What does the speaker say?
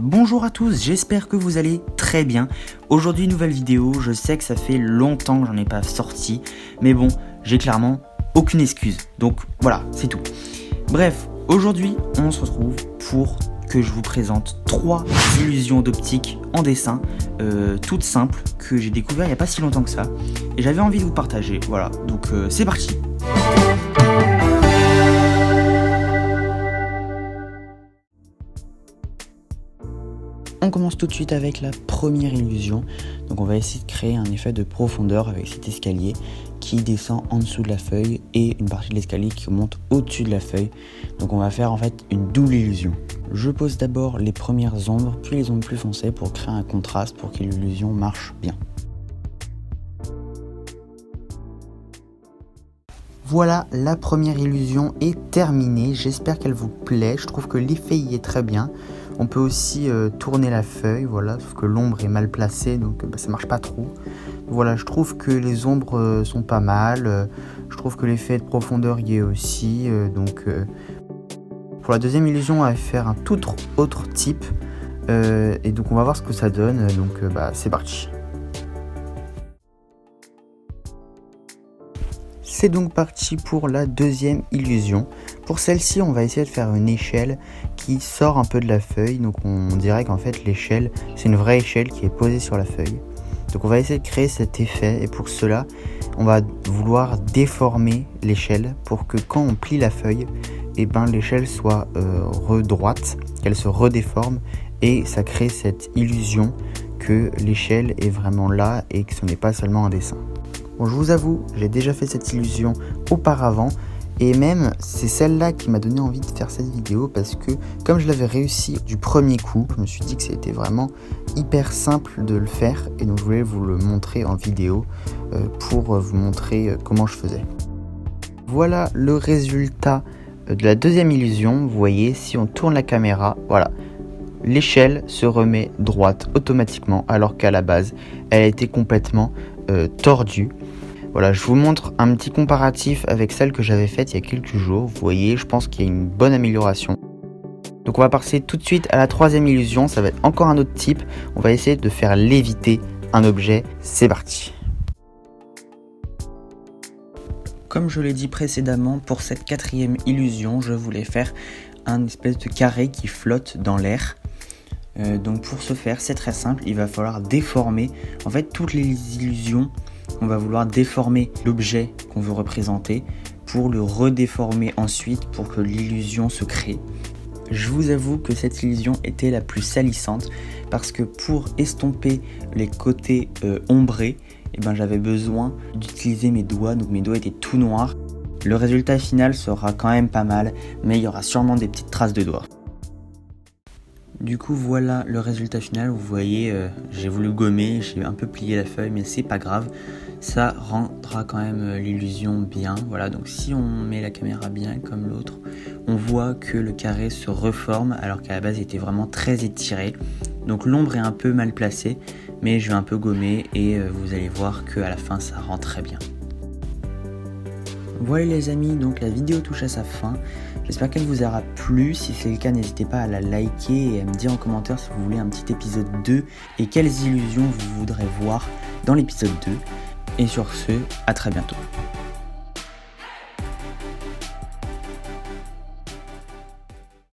Bonjour à tous, j'espère que vous allez très bien. Aujourd'hui nouvelle vidéo, je sais que ça fait longtemps que j'en ai pas sorti, mais bon, j'ai clairement aucune excuse. Donc voilà, c'est tout. Bref, aujourd'hui on se retrouve pour que je vous présente 3 illusions d'optique en dessin, toutes simples, que j'ai découvert il n'y a pas si longtemps que ça. Et j'avais envie de vous partager, voilà, donc c'est parti. On commence tout de suite avec la première illusion. Donc on va essayer de créer un effet de profondeur avec cet escalier qui descend en dessous de la feuille et une partie de l'escalier qui monte au-dessus de la feuille. Donc on va faire en fait une double illusion. Je pose d'abord les premières ombres puis les ombres plus foncées pour créer un contraste pour que l'illusion marche bien. Voilà, la première illusion est terminée, j'espère qu'elle vous plaît, je trouve que l'effet y est très bien. On peut aussi tourner la feuille, voilà, sauf que l'ombre est mal placée, donc ça marche pas trop. Voilà, je trouve que les ombres sont pas mal, je trouve que l'effet de profondeur y est aussi. Pour la deuxième illusion, on va faire un tout autre type, et donc on va voir ce que ça donne, donc c'est parti. C'est donc parti pour la deuxième illusion. Pour celle-ci, on va essayer de faire une échelle qui sort un peu de la feuille. Donc on dirait qu'en fait l'échelle, c'est une vraie échelle qui est posée sur la feuille. Donc on va essayer de créer cet effet et pour cela, on va vouloir déformer l'échelle pour que quand on plie la feuille, l'échelle soit redroite, qu'elle se redéforme et ça crée cette illusion que l'échelle est vraiment là et que ce n'est pas seulement un dessin. Bon, je vous avoue, j'ai déjà fait cette illusion auparavant et même c'est celle-là qui m'a donné envie de faire cette vidéo parce que comme je l'avais réussi du premier coup, je me suis dit que c'était vraiment hyper simple de le faire et donc je voulais vous le montrer en vidéo pour vous montrer comment je faisais. Voilà le résultat de la deuxième illusion. Vous voyez, si on tourne la caméra, voilà, l'échelle se remet droite automatiquement alors qu'à la base, elle a été complètement tordue. Voilà, je vous montre un petit comparatif avec celle que j'avais faite il y a quelques jours. Vous voyez, je pense qu'il y a une bonne amélioration. Donc on va passer tout de suite à la troisième illusion. Ça va être encore un autre type. On va essayer de faire léviter un objet. C'est parti. Comme je l'ai dit précédemment, pour cette quatrième illusion, je voulais faire un espèce de carré qui flotte dans l'air. Donc pour ce faire, c'est très simple. Il va falloir déformer en fait toutes les illusions. On va vouloir déformer l'objet qu'on veut représenter pour le redéformer ensuite pour que l'illusion se crée. Je vous avoue que cette illusion était la plus salissante parce que pour estomper les côtés ombrés, j'avais besoin d'utiliser mes doigts, donc mes doigts étaient tout noirs. Le résultat final sera quand même pas mal, mais il y aura sûrement des petites traces de doigts. Du coup voilà le résultat final, vous voyez j'ai voulu gommer, j'ai un peu plié la feuille mais c'est pas grave, ça rendra quand même l'illusion bien. Voilà, donc si on met la caméra bien comme l'autre, on voit que le carré se reforme alors qu'à la base il était vraiment très étiré. Donc l'ombre est un peu mal placée mais je vais un peu gommer et vous allez voir qu'à la fin ça rend très bien. Voilà les amis, donc la vidéo touche à sa fin. J'espère qu'elle vous aura plu. Si c'est le cas, n'hésitez pas à la liker et à me dire en commentaire si vous voulez un petit épisode 2 et quelles illusions vous voudrez voir dans l'épisode 2. Et sur ce, à très bientôt.